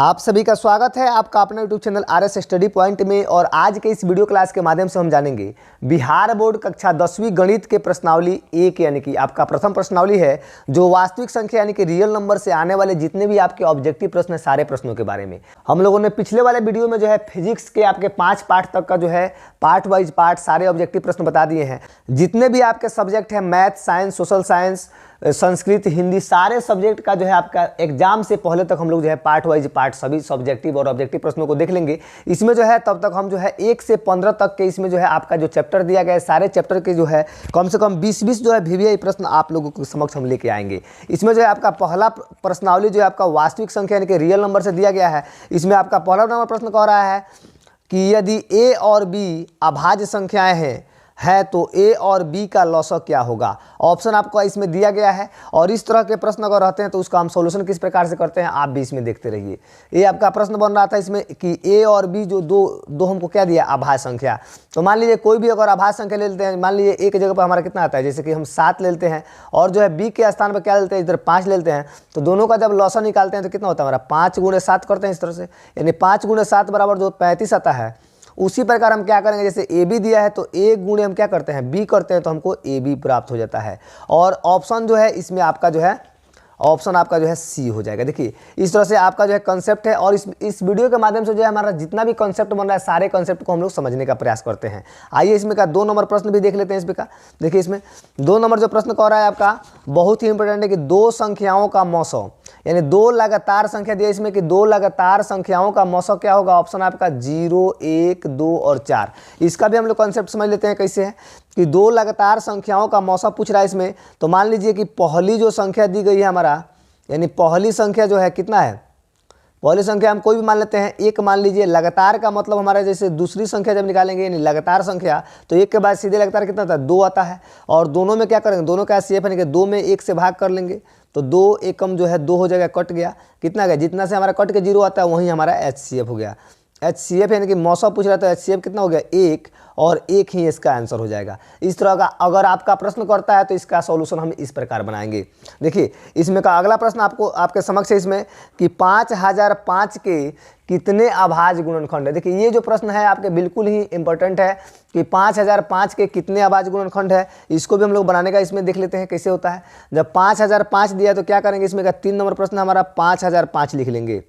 आप सभी का स्वागत है आपका अपना YouTube channel RS study point में। और आज के इस वीडियो क्लास के माध्यम से हम जानेंगे बिहार बोर्ड कक्षा 10वीं गणित के प्रश्नावली एक, यानी कि आपका प्रथम प्रश्नावली है जो वास्तविक संख्या यानी कि रियल नंबर से आने वाले जितने भी आपके ऑब्जेक्टिव प्रश्न है सारे प्रश्नों के बारे में। हम लोगों ने पिछले वाले वीडियो में जो है फिजिक्स के आपके 5 पार्ट तक का जो है पार्ट वाइज पार्ट सारे ऑब्जेक्टिव प्रश्न बता दिए हैं। जितने भी आपके सब्जेक्ट हैं math, science, social science, Sanskrit, Hindi, सारे सब्जेक्ट का जो है आपका एग्जाम से पहले तक हम लोग जो है पार्ट वाइज पार्ट सभी सब्जेक्टिव और ऑब्जेक्टिव प्रश्नों को देख लेंगे। इसमें जो है तब तक हम जो है 1 से 15 तक के इसमें जो है आपका जो चैप्टर दिया गया है सारे चैप्टर के जो है कम से कम 20-20 जो है VVI प्रश्न आप लोगों के समक्ष हम लेके आएंगे। इसमें जो है आपका पहला प्रश्नावली जो है आपका वास्तविक संख्या यानी कि रियल नंबर से दिया गया है। इसमें आपका पहला नंबर प्रश्न कह रहा है कि यदि A और B अभाज्य संख्याएं है तो A और B का लॉसक क्या होगा। ऑप्शन आपको इसमें दिया गया है और इस तरह के प्रश्न अगर रहते हैं तो उसका हम सॉल्यूशन किस प्रकार से करते हैं आप भी इसमें देखते रहिए। ये आपका प्रश्न बन रहा था इसमें कि A और B जो दो हमको क्या दिया अभाज्य संख्या। तो मान लीजिए कोई भी अगर अभाज्य संख्या ले लेते हैं, मान लीजिए A की जगह पर हमारा कितना आता है, जैसे कि हम 7 ले लेते हैं और जो है B के स्थान पर क्या लेते हैं इधर 5 ले लेते हैं, तो दोनों का जब लॉसक निकालते हैं तो कितना होता है हमारा 5 गुणे 7 करते हैं इस तरह से, यानी 5 गुणे 7 बराबर जो 35 आता है। उसी प्रकार हम क्या करेंगे, जैसे ए बी दिया है तो ए गुणे हम क्या करते हैं बी करते हैं तो हमको ए बी प्राप्त हो जाता है। और ऑप्शन जो है इसमें आपका जो है ऑप्शन आपका जो है सी हो जाएगा। देखिए इस तरह से आपका जो है कंसेप्ट है और इस वीडियो के माध्यम से जो है हमारा जितना भी कंसेप्ट बन रहा है सारे कंसेप्ट को हम लोग समझने का प्रयास करते हैं। आइए इसमें का 2 नंबर प्रश्न भी देख लेते हैं इसमें का। देखिए इसमें 2 नंबर जो प्रश्न कह रहा है आपका बहुत ही इंपॉर्टेंट है कि 2 संख्याओं का मौसम यानी 2 लगातार संख्या दिया इसमें कि 2 लगातार संख्याओं का मौसम क्या होगा। ऑप्शन आपका 0, 1, 2 और 4। इसका भी हम लोग कॉन्सेप्ट समझ लेते हैं कैसे है कि 2 लगातार संख्याओं का मौसम पूछ रहा है इसमें। तो मान लीजिए कि पहली जो संख्या दी गई है हमारा, यानी पहली संख्या जो है कितना है, पहली संख्या हम कोई भी मान लेते हैं 1 मान लीजिए। लगातार का मतलब हमारा जैसे दूसरी संख्या जब निकालेंगे यानी लगातार संख्या तो 1 के बाद सीधे लगातार कितना आता है 2 आता है। और दोनों में क्या करेंगे, दोनों का HCF यानी कि 2 में 1 से भाग कर लेंगे तो 2 एकम जो है 2 हो जाएगा, कट गया कितना गया, जितना से हमारा कट के 0 आता है वहीं हमारा HCF हो गया। HCF यानी कि मौसम पूछ रहा था HCF कितना हो गया 1 और 1 ही इसका आंसर हो जाएगा। इस तरह का अगर आपका प्रश्न करता है तो इसका सॉल्यूशन हम इस प्रकार बनाएंगे। देखिए इसमें का अगला प्रश्न आपके समक्ष है इसमें कि 5005 के कितने अभाज्य गुणनखंड है। देखिए ये जो प्रश्न है आपके बिल्कुल ही इंपॉर्टेंट है कि 5005 के कितने अभाज्य गुणनखंड है। इसको भी हम लोग बनाने का इसमें देख लेते हैं कैसे होता है। जब 5005 दिया तो क्या करेंगे, इसमें का 3 नंबर प्रश्न हमारा 5005 लिख लेंगे,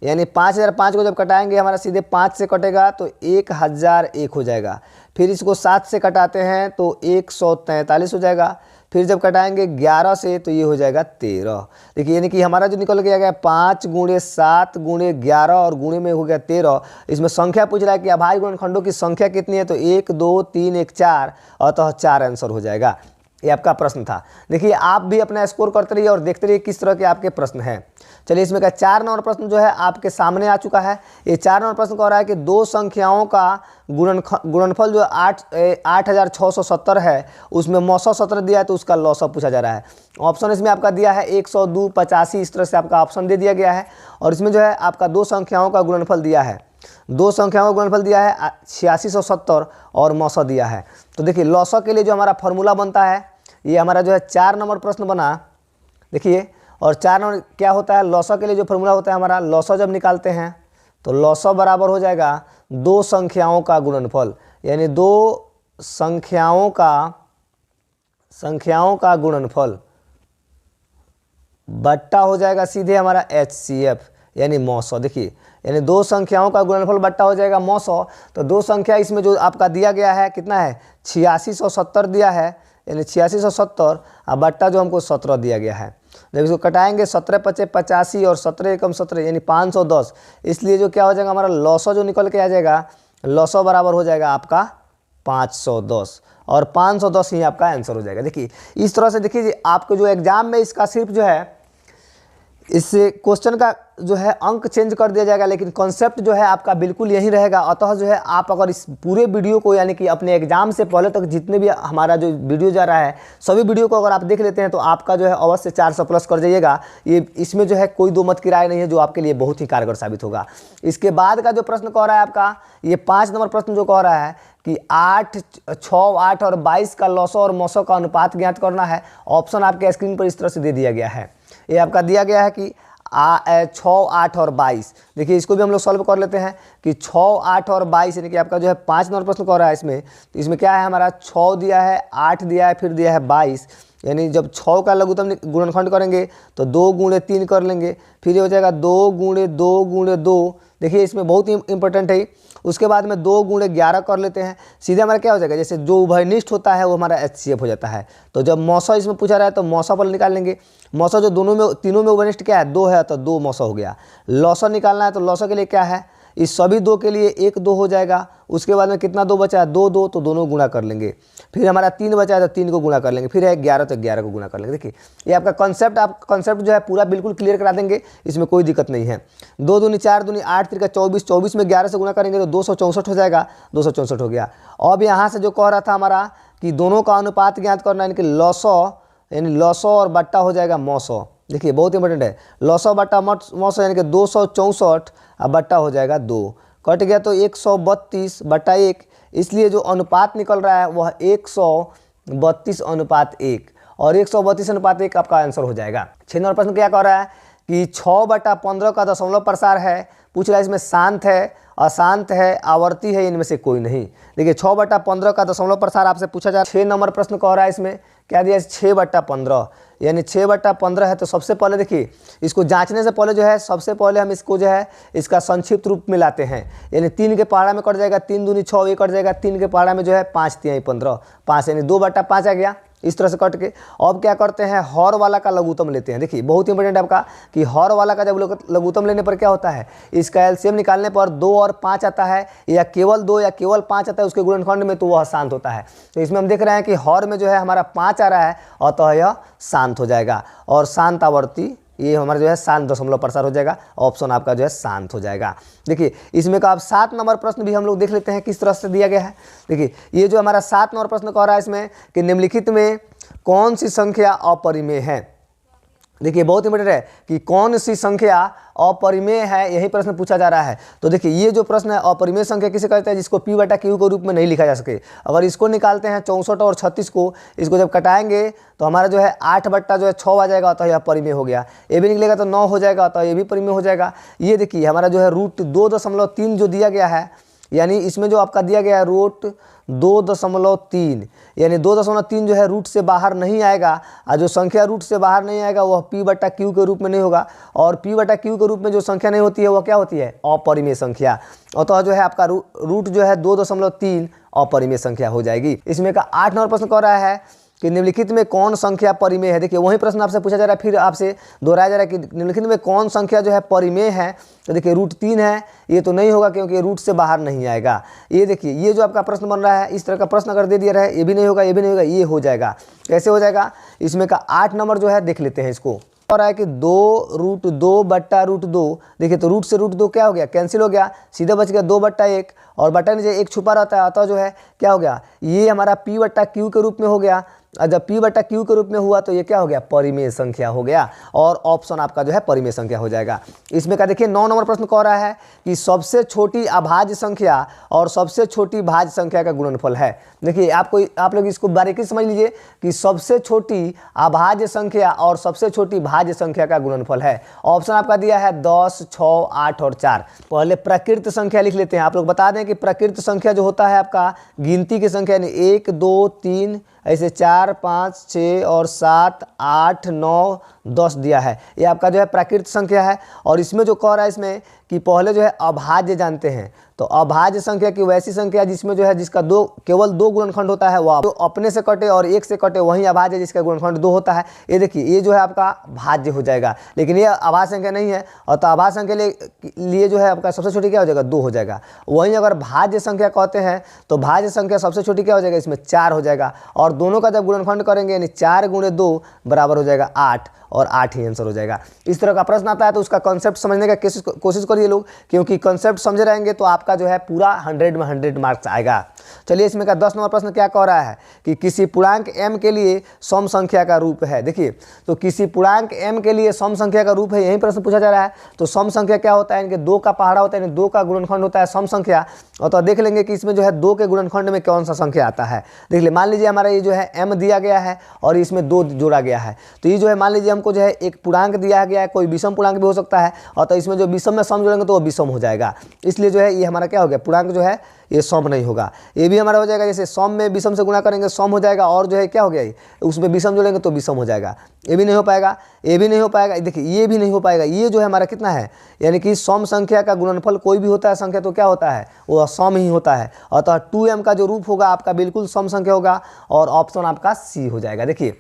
यानी 5005 को जब कटाएंगे हमारा सीधे 5 से कटेगा तो 1001 हो जाएगा। फिर इसको 7 से कटाते हैं तो 143 हो जाएगा। फिर जब कटाएंगे 11 से तो ये हो जाएगा 13। देखिए यानी कि हमारा जो निकल के आ गया 5 गुणे 7 गुणे 11 और गुणे में हो गया 13। इसमें संख्या पूछ रहा है कि अभाज्य गुणनखंडों की संख्या कितनी है, तो 1 2 3 1 4, अतः 4 आंसर हो जाएगा। ये आपका प्रश्न था। देखिए आप भी अपना स्कोर करते रहिए और देखते रहिए किस तरह के आपके प्रश्न हैं। चलिए इसमें का 4 नंबर प्रश्न जो है आपके सामने आ चुका है। ये 4 नंबर प्रश्न कह रहा है कि 2 संख्याओं का गुणनफल जो 8670 है उसमें मौसम 17 दिया है तो उसका लॉसक पूछा जा रहा है। ऑप्शन इसमें आपका दिया है 102, 85, इस तरह से आपका ऑप्शन दे दिया गया है। और इसमें जो है आपका 2 संख्याओं का गुणनफल दिया है, 2 संख्याओं का गुणनफल दिया है 8670 और मौसम दिया है। तो देखिए लॉसक के लिए जो हमारा फॉर्मूला बनता है ये हमारा जो है 4 नंबर प्रश्न बना। देखिए और 4 नंबर क्या होता है, लॉसक के लिए जो फॉर्मूला होता है हमारा, लॉसक जब निकालते हैं तो लॉसक बराबर हो जाएगा 2 संख्याओं का गुणनफल, यानी 2 संख्याओं का गुणनफल बट्टा हो जाएगा सीधे हमारा HCF यानी मौसम। देखिए यानी 2 संख्याओं का गुणनफल बट्टा हो जाएगा मौसम। तो 2 संख्या इसमें जो आपका दिया गया है कितना है 8670 दिया है, यानी 8670 और बट्टा जो हमको 17 दिया गया है। जब इसको कटाएंगे 17 पचे 85 और 17 एकम 17 यानी 510। इसलिए जो क्या हो जाएगा हमारा लॉसक जो निकल के आ जाएगा, लॉसक बराबर हो जाएगा आपका 510 और 510 ही आपका आंसर हो जाएगा। देखिए इस तरह से देखिए आपको जो एग्जाम में इसका सिर्फ जो है इससे क्वेश्चन का जो है अंक चेंज कर दिया जाएगा, लेकिन कॉन्सेप्ट जो है आपका बिल्कुल यही रहेगा। अतः जो है आप अगर इस पूरे वीडियो को यानी कि अपने एग्जाम से पहले तक जितने भी हमारा जो वीडियो जा रहा है सभी वीडियो को अगर आप देख लेते हैं तो आपका जो है अवश्य 400 प्लस कर जाइएगा। ये इसमें जो है कोई दो मत की राय नहीं है, जो आपके लिए बहुत ही कारगर साबित होगा। इसके बाद का जो प्रश्न कह रहा है आपका ये 5 नंबर प्रश्न जो कह रहा है कि 8, 6, 8 और 22 का लॉसक और मौसक का अनुपात ज्ञात करना है। ऑप्शन आपके स्क्रीन पर इस तरह से दे दिया गया है। ये आपका दिया गया है कि 6, 8 और 22। देखिए इसको भी हम लोग सॉल्व कर लेते हैं कि 6, 8 और 22 यानी कि आपका जो है 5 नंबर प्रश्न कह रहा है इसमें। तो इसमें क्या है, हमारा 6 दिया है, 8 दिया है, फिर दिया है 22। यानी जब 6 का लघुत्तम गुणनखंड करेंगे तो 2 गुणे 3 कर लेंगे, फिर ये हो जाएगा 2 गुणे 2 गुणे 2। देखिए इसमें बहुत ही इंपॉर्टेंट है। उसके बाद में 2 गुणे 11 कर लेते हैं, सीधे हमारा क्या हो जाएगा, जैसे जो उभयनिष्ठ होता है वो हमारा HCF हो जाता है। तो जब मौसा इसमें पूछा रहा है तो मौसा पर निकाल लेंगे। मौसा जो दोनों में तीनों में उभयनिष्ठ क्या है, 2 है, तो 2 मौसा हो गया। लौसा निकालना है तो लौसा के लिए क्या है, इस सभी 2 के लिए 1 2 हो जाएगा। उसके बाद में कितना 2 बचा है, 2 2, तो दोनों गुणा कर लेंगे। फिर हमारा 3 बचा है तो 3 को गुणा कर लेंगे, फिर है 11 तो 11 को गुणा कर लेंगे। देखिए ये आपका कॉन्सेप्ट, आप कॉन्सेप्ट जो है पूरा बिल्कुल क्लियर करा देंगे, इसमें कोई दिक्कत नहीं है। 2 दूनी 4 दूनी 8 3 का 24, 24 में 11 से गुणा करेंगे तो 264 हो जाएगा, 264 हो गया। अब यहाँ से जो कह रहा था हमारा कि दोनों का अनुपात ज्ञात करना, यानी कि लौसौ यानी लौसौ और बट्टा हो जाएगा मौसौ। देखिए बहुत इंपॉर्टेंट है, लौसौ बट्टा मौसौ यानी कि 264 और बट्टा हो जाएगा 2, कट गया तो 132 बट्टा 1। इसलिए जो अनुपात निकल रहा है वह 132 अनुपात 1, और 132 अनुपात 1 आपका आंसर हो जाएगा। 6 नंबर प्रश्न क्या कह रहा है कि 6/15 का दशमलव प्रसार है। पूछ रहा है इसमें शांत है, अशांत है, आवर्ती है, इनमें से कोई नहीं। देखिए 6/15 का दशमलव प्रसार आपसे पूछा जा रहा है। 6 नंबर प्रश्न कह रहा है इसमें क्या दिया है, 6/15 यानी 6/15 है। तो सबसे पहले देखिए इसको जांचने से पहले जो है, सबसे पहले हम इसको जो है इसका संक्षिप्त रूप में लाते हैं। यानी 3 के पहाड़ा में कट जाएगा, 3 दूनी 6, ये कट जाएगा। 3 के पहाड़ा में जो है 5 3 15, 5 यानी 2/5 आ गया, इस तरह से कट के। अब क्या करते हैं, हर वाला का लघुत्तम लेते हैं। देखिए बहुत इंपॉर्टेंट है आपका कि हर वाला का जब लघुत्तम लेने पर क्या होता है, इसका एलसीएम निकालने पर 2 और 5 आता है, या केवल 2 या केवल 5 आता है उसके गुणनखंड में, तो वह शांत होता है। तो इसमें हम देख रहे हैं कि हर में जो है हमारा 5 आ रहा है, अतः यह शांत हो जाएगा। और शांत आवर्ती ये हमारा जो है शांत दशमलव प्रसार हो जाएगा। ऑप्शन आपका जो है शांत हो जाएगा। देखिए इसमें का आप 7 नंबर प्रश्न भी हम लोग देख लेते हैं किस तरह से दिया गया है। देखिए ये जो हमारा 7 नंबर प्रश्न कह रहा है इसमें कि निम्नलिखित में कौन सी संख्या अपरिमेय है। देखिए बहुत इंपॉर्टेंट है कि कौन सी संख्या अपरिमेय है, यही प्रश्न पूछा जा रहा है। तो देखिए ये जो प्रश्न है, अपरिमेय संख्या किसे कहते हैं, जिसको P/Q के रूप में नहीं लिखा जा सके। अगर इसको निकालते हैं 64 और 36 को, इसको जब कटाएंगे तो हमारा जो है 8/6 आ जाएगा, तो यह परिमेय हो गया। ये भी निकलेगा तो 9 हो जाएगा, तो ये भी परिमेय हो जाएगा। ये देखिए हमारा जो है √2.3 जो दिया गया है, यानी इसमें जो आपका दिया गया है √2.3, यानी 2.3 जो है रूट से बाहर नहीं आएगा। और जो संख्या रूट से बाहर नहीं आएगा वह P/Q के रूप में नहीं होगा, और P/Q के रूप में जो संख्या नहीं होती है वह क्या होती है, अपरिमेय संख्या। अतः जो है आपका रूट जो है 2.3 अपरिमेय संख्या हो जाएगी। इसमें का 8 नंबर प्रश्न कह रहा है कि निम्नलिखित में कौन संख्या परिमेय है। देखिए वही प्रश्न आपसे पूछा जा रहा है, फिर आपसे दोहराया जा रहा है कि निम्नलिखित में कौन संख्या जो है परिमेय है। तो देखिए √3 है, ये तो नहीं होगा क्योंकि रूट से बाहर नहीं आएगा। ये देखिए ये जो आपका प्रश्न बन रहा है, इस तरह का प्रश्न अगर दे दिया रहा है, ये भी नहीं होगा, ये भी नहीं होगा, ये हो जाएगा। कैसे हो जाएगा, इसमें का 8 नंबर जो है देख लेते हैं इसको। और है कि 2√2/√2। देखिए तो रूट से √2 क्या हो गया, कैंसिल हो गया, सीधे बच गया 2/1, और बटा नीचे 1 छुपा रहता है, अतः जो है क्या हो गया, ये हमारा P/Q के रूप में हो गया। और जब P/Q के रूप में हुआ तो ये क्या हो गया, परिमेय संख्या हो गया, और ऑप्शन आपका जो है परिमेय संख्या हो जाएगा। इसमें का देखिए 9 नंबर प्रश्न कह रहा है कि सबसे छोटी अभाज्य संख्या और सबसे छोटी भाज्य संख्या का गुणनफल है। देखिए आप लोग इसको बारीकी समझ लीजिए कि सबसे छोटी अभाज्य संख्या और सबसे छोटी भाज्य संख्या का गुणनफल है। ऑप्शन आपका दिया है 10, 6, 8 और 4। पहले प्रकृत संख्या लिख लेते हैं। आप लोग बता दें कि प्रकृत संख्या जो होता है आपका गिनती की संख्या, यानी 1 2 3 ऐसे 4 5 6 और 7 8 9 10 दिया है, ये आपका जो है प्राकृत संख्या है। और इसमें जो कह रहा है इसमें कि पहले जो है अभाज्य जानते हैं, तो अभाज्य संख्या की वैसी संख्या जिसमें जो है जिसका केवल 2 गुणनखंड होता है, वह जो अपने से कटे और 1 से कटे वही अभाज्य जिसका गुणनखंड 2 होता है। ये देखिए ये जो है आपका भाज्य हो जाएगा, लेकिन ये अभाज्य संख्या नहीं है, और तो अभाज्य संख्या लिए जो है आपका सबसे छोटी क्या हो जाएगा, 2 हो जाएगा। वहीं अगर भाज्य संख्या कहते हैं तो भाज्य संख्या सबसे छोटी क्या हो जाएगा, इसमें 4 हो जाएगा, और दोनों का जब गुणनखंड करेंगे यानी 4 × 2 बराबर हो जाएगा 8, और 8 ही आंसर हो जाएगा। इस तरह का प्रश्न आता है तो उसका कॉन्सेप्ट समझने का कोशिश करिए लोग, क्योंकि कॉन्सेप्ट समझे रहेंगे तो आपका जो है पूरा 100 में 100 मार्क्स आएगा। चलिए इसमें का 10 नंबर प्रश्न क्या कह रहा है कि किसी पूर्णांक m के लिए सम संख्या का रूप है। देखिए तो किसी पूर्णांक m के लिए सम संख्या का रूप है, यही प्रश्न पूछा जा रहा है। तो सम संख्या क्या होता है, इनके 2 का पहाड़ा होता है, यानी 2 का गुणनखंड होता है सम संख्या। और तो देख लेंगे कि इसमें जो है 2 के गुणनखंड में कौन सा संख्या आता है। देख ले, मान लीजिए हमारा ये जो है m दिया गया है और इसमें 2 जोड़ा गया है। तो ये जो है मान लीजिए हमको जो है एक पूर्णांक दिया गया है, कोई विषम पूर्णांक भी हो सकता है, और तो इसमें जो विषम में सम जोड़ेंगे तो वो विषम हो जाएगा। इसलिए जो है ये हमारा क्या हो गया, पूर्णांक जो है ये सम नहीं होगा। ये भी हमारा हो जाएगा, जैसे सम में विषम से गुणा करेंगे सम हो जाएगा, और जो है क्या हो गया उसमें विषम जोड़ेंगे तो विषम हो जाएगा। ये भी नहीं हो पाएगा, ये भी नहीं हो पाएगा, देखिए ये भी नहीं हो पाएगा। ये जो है हमारा कितना है, यानी कि सम संख्या का गुणनफल कोई भी होता है संख्या तो क्या होता है, वो सम ही होता है। अतः 2m का जो रूप होगा आपका बिल्कुल सम संख्या होगा, और ऑप्शन आपका सी हो जाएगा। देखिए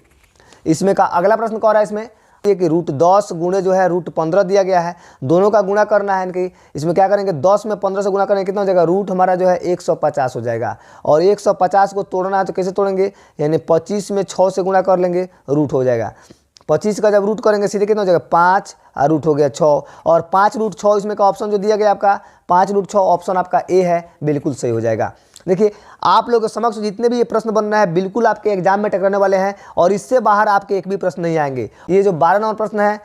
इसमें का अगला प्रश्न कह रहा है इसमें कि √10 गुणे जो है √15 दिया गया है, दोनों का गुणा करना है। इनकी इसमें क्या करेंगे, 10 में 15 से गुणा करेंगे कितना हो जाएगा, रूट हमारा जो है 150 हो जाएगा। और 150 को तोड़ना है तो कैसे तोड़ेंगे, यानी 25 में 6 से गुणा कर लेंगे, रूट हो जाएगा। 25 का जब रूट करेंगे सीधे कितना हो जाएगा, 5 और रूट हो गया 6, और 5√6 इसमें का ऑप्शन जो दिया गया आपका 5√6 ऑप्शन आपका ए है, बिल्कुल सही हो जाएगा। देखिए आप लोगों के समक्ष जितने भी ये प्रश्न बन रहे हैं बिल्कुल आपके एग्जाम में टकराने वाले हैं, और इससे बाहर आपके एक भी प्रश्न नहीं आएंगे। ये जो 12 नंबर प्रश्न है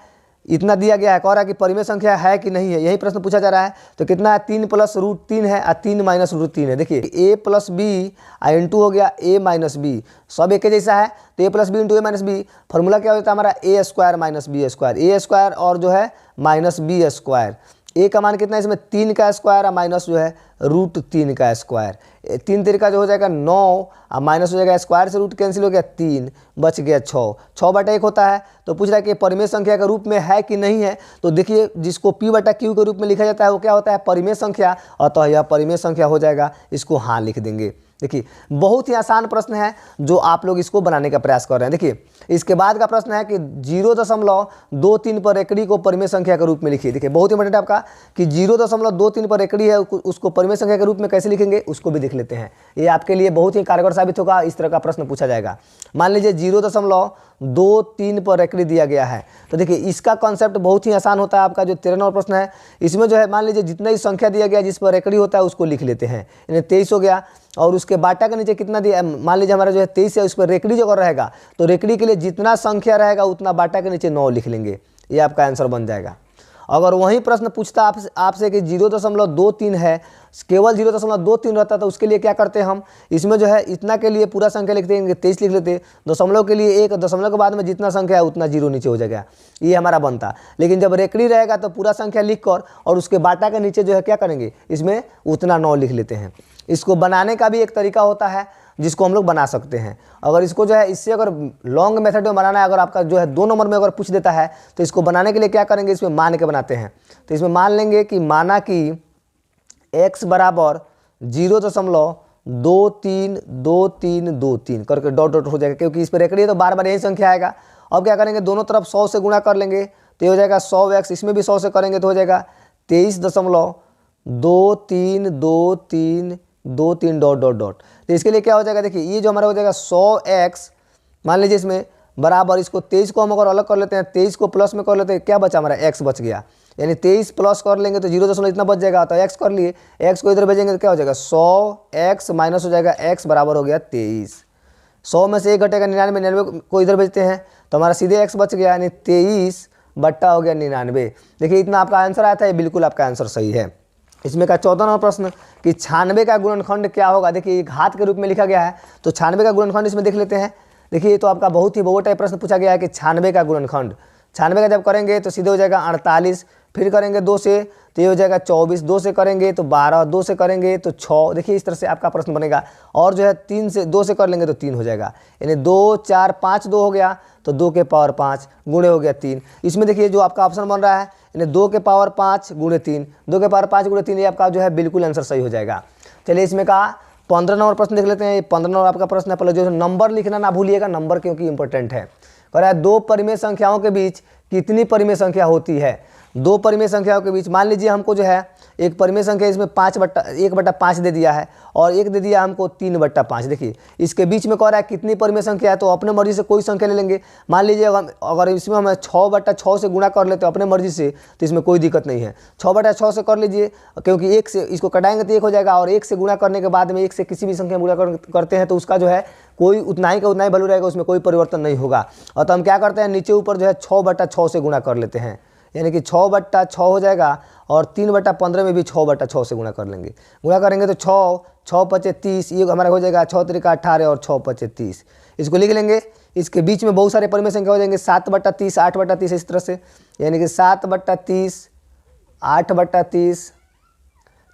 इतना दिया गया है, कह रहा है कि परिमेय संख्या है कि नहीं है, यही प्रश्न पूछा जा रहा है। तो कितना है, 3 + √3 है और 3 - √3 है। देखिए a + b इंटू हो गया a - b, सब एक जैसा है। तो a + b into a - b, formula क्या होता है हमारा a² - b², a² और जो है -b²। a का मान कितना है इसमें, 3 का स्क्वायर और माइनस जो है √3 का स्क्वायर। 3 तरीका जो हो जाएगा 9 और माइनस हो जाएगा, स्क्वायर से रूट कैंसिल हो गया, 3 बच गया 6/1 होता है। तो पूछ रहा है कि परिमेय संख्या के रूप में है कि नहीं है। तो देखिए जिसको p/q के रूप में लिखा जाता है वो क्या होता है, परिमेय संख्या, अतः यह परिमेय संख्या हो जाएगा, इसको हाँ लिख देंगे। देखिए बहुत ही आसान प्रश्न है जो आप लोग इसको बनाने का प्रयास कर रहे हैं। देखिए इसके बाद का प्रश्न है कि 0.23 पर एकड़ी को परिमेय संख्या के रूप में लिखिए। देखिए बहुत इंपॉर्टेंट आपका कि 0.23 पर एकड़ी है, उसको परिमेय संख्या के रूप में कैसे लिखेंगे उसको भी देख लेते हैं। ये आपके लिए बहुत ही कारगर साबित होगा, इस तरह का प्रश्न पूछा जाएगा। मान लीजिए 0.23 पर एकड़ी दिया गया है, तो देखिए इसका कॉन्सेप्ट बहुत ही आसान होता है। आपका जो 13 नंबर प्रश्न है इसमें जो है मान लीजिए जितना ही संख्या दिया गया जिस पर एकड़ी होता है उसको लिख लेते हैं, यानी 23 हो गया। और उसके बाटा के नीचे कितना दिया, मान लीजिए हमारा जो है 23 है, उस पर रेकड़ी जो अगर रहेगा तो रेकड़ी के लिए जितना संख्या रहेगा उतना बाटा के नीचे 9 लिख लेंगे, ये आपका आंसर बन जाएगा। अगर वही प्रश्न पूछता आपसे कि 0.23 है, केवल 0.23 रहता तो उसके लिए क्या करते हैं हम, इसमें जो है इतना के लिए पूरा संख्या लिखते हैं, 23 लिख लेते, दशमलव के लिए 1, दशमलव के बाद में जितना संख्या है उतना 0 नीचे हो जाएगा, ये हमारा बनता। लेकिन जब रेकड़ी रहेगा तो पूरा संख्या लिख कर और उसके बाटा के नीचे जो है क्या करेंगे, इसमें उतना 9 लिख लेते हैं। इसको बनाने का भी एक तरीका होता है जिसको हम लोग बना सकते हैं। अगर इसको जो है इससे अगर लॉन्ग मेथड में बनाना है, अगर आपका जो है 2 नंबर में अगर पूछ देता है तो इसको बनाने के लिए क्या करेंगे, इसमें मान के बनाते हैं। तो इसमें मान लेंगे कि माना कि x बराबर 0.232323 करके डॉट डॉट हो जाएगा, क्योंकि इस पर रेकड़ी है तो बार बार यही संख्या आएगा। अब क्या करेंगे, दोनों तरफ 100 से गुणा कर लेंगे तो ये हो जाएगा 100x, इसमें भी 100 से करेंगे तो हो जाएगा 23.2323 डॉट डॉट डॉट। तो इसके लिए क्या हो जाएगा, देखिए ये जो हमारा हो जाएगा 100x, मान लीजिए इसमें बराबर इसको 23 को हम अगर अलग कर लेते हैं, 23 को प्लस में कर लेते हैं, क्या बचा हमारा x बच गया, यानी 23 प्लस कर लेंगे तो 0 इतना बच जाएगा। तो x कर लिए, x को इधर भेजेंगे तो क्या हो जाएगा 100x माइनस हो जाएगा x बराबर हो गया 23। 100 में से 1 घटेगा 99, 99 को इधर भेजते हैं तो हमारा सीधे x बच गया, यानी 23 बट्टा हो गया 99। देखिए इतना आपका आंसर आया था, ये बिल्कुल आपका आंसर सही है। इसमें का 14 नंबर प्रश्न कि 96 का गुणनखंड क्या होगा। देखिए एक घात के रूप में लिखा गया है, तो 96 का गुणनखंड इसमें देख लेते हैं। देखिए तो आपका बहुत ही बहुत टाइप प्रश्न पूछा गया है कि 96 का गुणनखंड, 96 का जब करेंगे तो सीधे हो जाएगा 48, फिर करेंगे 2 से तो ये हो जाएगा 24, 2 से करेंगे तो 12, 2 से करेंगे तो 6। देखिए इस तरह से आपका प्रश्न बनेगा। और जो है 3 से 2 से कर लेंगे तो 3 हो जाएगा, यानी 2 4 5 2 हो गया तो 2 के पावर 5 गुणे हो गया 3। इसमें देखिए जो आपका ऑप्शन बन रहा है यानी 2 के पावर 5 गुणे 3, 2 के पावर 5 गुणे 3, ये आपका जो है बिल्कुल आंसर सही हो जाएगा। चलिए इसमें का 15 नंबर प्रश्न देख लेते हैं। 15 नंबर आपका प्रश्न है, पहले जो नंबर लिखना ना भूलिएगा, नंबर क्योंकि इंपॉर्टेंट है। कह रहा है 2 परिमेय संख्याओं के बीच कितनी परिमेय संख्या होती है। 2 परिमेय संख्याओं के बीच मान लीजिए हमको जो है एक परिमेय संख्या इसमें 1/5 दे दिया है और एक दे दिया हमको 3/5। देखिए इसके बीच में कह रहा है कितनी परिमेय संख्या है, तो अपने मर्जी से कोई संख्या ले लेंगे। मान लीजिए अगर इसमें हम 6/6 से गुणा कर लेते हैं अपने मर्जी से, तो इसमें कोई दिक्कत नहीं है। 6/6 से कर लीजिए, क्योंकि 1 से इसको कटाएंगे तो 1 हो जाएगा, और 1 से गुणा करने के बाद में 1 से किसी भी संख्या गुणा करते हैं तो उसका जो है कोई उतना ही का उतना ही वैल्यू रहेगा, उसमें कोई परिवर्तन नहीं होगा। और तो हम क्या करते हैं, नीचे ऊपर जो है 6/6 से गुणा कर लेते हैं, यानी कि 6/6 हो जाएगा, और 3/15 में भी 6/6 से गुणा कर लेंगे। गुणा करेंगे तो 6×5 = 30, ये हमारा हो जाएगा 6×3 = 18 और 6×5 = 30। इसको लिख लेंगे। इसके बीच में बहुत सारे परिमेय संख्या हो जाएंगे, 7/30, 8/30 इस तरह से, यानी कि 7/30, 8/30।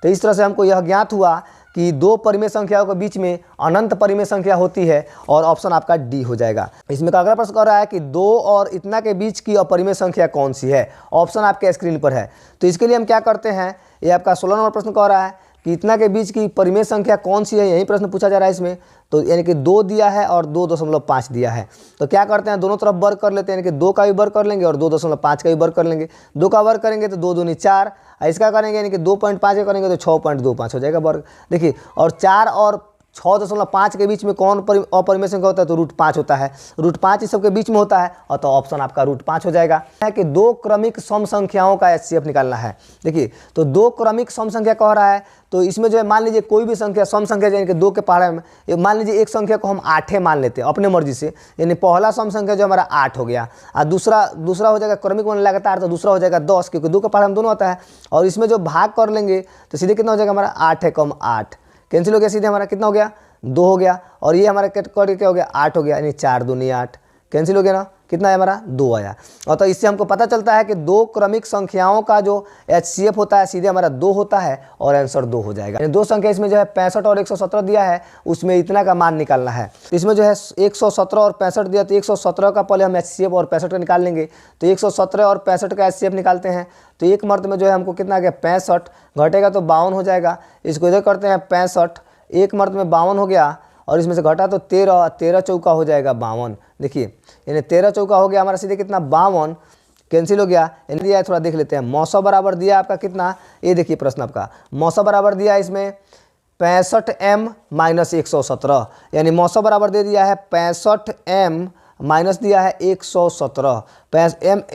तो इस तरह से हमको यह ज्ञात हुआ कि दो परिमेय संख्याओं के बीच में अनंत परिमेय संख्या होती है, और ऑप्शन आपका डी हो जाएगा। इसमें का अगला प्रश्न कर रहा है कि 2 और इतना के बीच की अपरिमेय संख्या कौन सी है। ऑप्शन आपके स्क्रीन पर है। तो इसके लिए हम क्या करते हैं, ये आपका 16 नंबर प्रश्न कह रहा है कि इतना के बीच की परिमेय संख्या कौन सी है, यही प्रश्न पूछा जा रहा है इसमें। तो यानी कि 2 दिया है और 2.5 दिया है। तो क्या करते हैं, दोनों तरफ वर्ग कर लेते हैं, यानी कि 2 का भी वर्ग कर लेंगे और 2.5 का भी वर्ग कर लेंगे। 2 का वर्ग करेंगे तो 2 दूनी 4, इसका करेंगे यानी कि 2.5 का करेंगे तो 6.25 हो जाएगा वर्ग। देखिए, और 4 और 6.5 के बीच में कौन अपरिमेय संख्या होता है, तो √5 होता है। √5 इस सब के बीच में होता है, और तो ऑप्शन आपका √5 हो जाएगा। है कि 2 क्रमिक सम संख्याओं का HCF निकालना है। देखिए, तो 2 क्रमिक सम संख्या कह रहा है, तो इसमें जो है मान लीजिए कोई भी संख्या सम संख्या, यानी कि 2 के पहाड़े में मान लीजिए एक संख्या को हम 8 मान लेते हैं अपने मर्जी से, यानी पहला सम संख्या जो हमारा 8 हो गया, और दूसरा हो जाएगा क्रमिक मान लगातार, तो दूसरा हो जाएगा 10, क्योंकि 2 के पहाड़े में दोनों होता है। और इसमें जो भाग कर लेंगे तो सीधे कितना हो जाएगा हमारा, 8 है कम 8 कैंसिल हो गया, सीधे हमारा कितना हो गया, 2 हो गया, और ये हमारा क्या हो गया, 8 हो गया, यानी 4 दूनी 8 कैंसिल हो गया ना, कितना है हमारा, 2 आया। और तो इससे हमको पता चलता है कि 2 क्रमिक संख्याओं का जो HCF होता है सीधे हमारा 2 होता है, और आंसर 2 हो जाएगा। यानी 2 संख्या इसमें जो है 65 और 117 दिया है, उसमें इतना का मान निकालना है। इसमें जो है 117 और 65 दिया, तो 117 का पहले हम HCF और 65 का निकाल लेंगे। तो 117 और 65 का HCF निकालते हैं, तो एक मर्द में जो है हमको कितना आ गया, 65 घटेगा तो 52 हो जाएगा। इसको इधर करते हैं 65, एक मर्द में 52 हो गया, और इसमें से घटा तो 13 चौका हो जाएगा 52। देखिए, यानी 13 चौका हो गया हमारा सीधे कितना, 52 कैंसिल हो गया। यानी दिया है, थोड़ा देख लेते हैं, मौसा बराबर दिया आपका कितना, ये देखिए प्रश्न आपका मौसा बराबर दिया है इसमें 65m - 117, यानी मौसा बराबर दे दिया है 65m माइनस दिया है 117।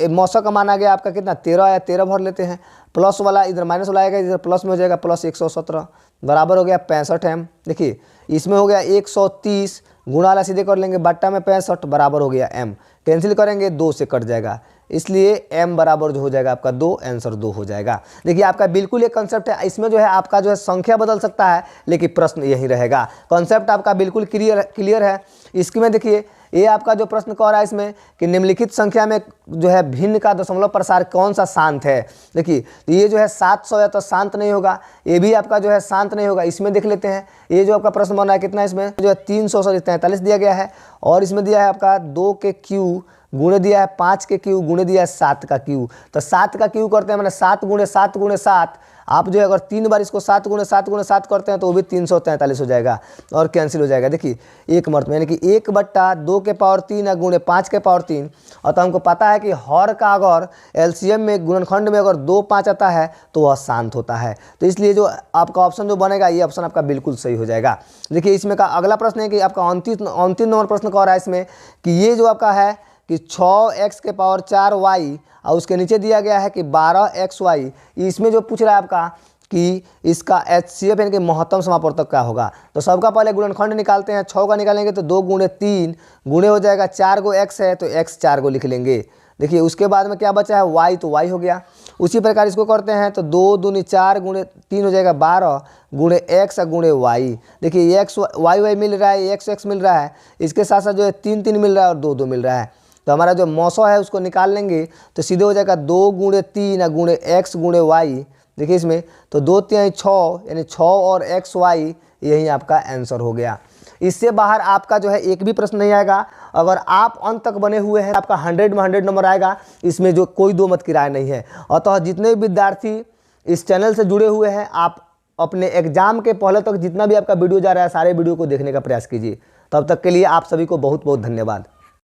मौसा का मान आ गया आपका कितना, 13 आया, 13 भर लेते हैं, प्लस वाला इधर माइनस वाला आएगा, इधर प्लस में हो जाएगा, प्लस 117 बराबर हो गया 65m। देखिए, इसमें हो गया 130, गुणा वाला सीधे कर लेंगे, बट्टा में 65 बराबर हो गया m, कैंसिल करेंगे 2 से कट जाएगा, इसलिए m बराबर जो हो जाएगा आपका 2, आंसर 2 हो जाएगा। देखिए, आपका बिल्कुल एक कंसेप्ट है, इसमें जो है आपका जो है संख्या बदल सकता है, लेकिन प्रश्न यही रहेगा। कंसेप्ट आपका बिल्कुल क्लियर है। इसमें देखिए, ये आपका जो प्रश्न कह रहा है इसमें कि निम्नलिखित संख्या में जो है भिन्न का दशमलव प्रसार कौन सा शांत है। देखिए, ये जो है 700 है तो शांत नहीं होगा, ये भी आपका जो है शांत नहीं होगा। इसमें देख लेते हैं, ये जो आपका प्रश्न बन रहा है कितना, इसमें जो है 343 दिया गया है, और इसमें दिया है आपका 2 के क्यू गुणे दिया है 5 के क्यू गुणे दिया है 7 का क्यू। तो 7 का क्यू करते हैं, मैंने 7 × 7 × 7, आप जो है अगर 3 बार इसको 7 × 7 × 7 करते हैं तो वो भी 343 हो जाएगा, और कैंसिल हो जाएगा। देखिए, एक मर्त में यानी कि 1/2 के पावर 3 गुणे 5 के पावर 3। और तो हमको पता है कि हर का अगर LCM में गुणनखंड में अगर 2 5 आता है तो वह शांत होता है। तो इसलिए जो आपका ऑप्शन जो बनेगा, ये ऑप्शन आपका बिल्कुल सही हो जाएगा। देखिए, इसमें का अगला प्रश्न है कि आपका 29 नंबर प्रश्न कह रहा है इसमें कि ये जो आपका है कि 6x के पावर 4y, और उसके नीचे दिया गया है कि 12xy। इसमें जो पूछ रहा है आपका कि इसका HCF यानी कि महत्तम समापवर्तक क्या होगा। तो सबका पहले गुणनखंड निकालते हैं। 6 का निकालेंगे तो 2 × 3 गुणे हो जाएगा 4 गो x है तो x 4 गो लिख लेंगे। देखिए, उसके बाद में क्या बचा है, y, तो y हो गया। उसी प्रकार इसको करते हैं तो 2 दूनी 4 गुणे 3 हो जाएगा 12 गुणे x गुणे y। देखिए, x y मिल रहा है, x मिल रहा है, इसके साथ साथ जो है 3 3 मिल रहा है और 2 2 मिल रहा है। तो हमारा जो मौसा है उसको निकाल लेंगे तो सीधे हो जाएगा 2 × 3 गुणे x गुणे y। देखिए, इसमें तो 2 3 6, यानी 6 और xy, यही आपका आंसर हो गया। इससे बाहर आपका जो है एक भी प्रश्न नहीं आएगा। अगर आप अंत तक बने हुए हैं, आपका 100 में 100 नंबर आएगा, इसमें जो कोई दो मत की राय नहीं है। अतः जितने भी विद्यार्थी इस चैनल से जुड़े हुए हैं, आप अपने एग्जाम के पहले तक जितना भी आपका वीडियो जा रहा है, सारे वीडियो को देखने का प्रयास कीजिए। तब तक के लिए आप सभी को बहुत बहुत धन्यवाद।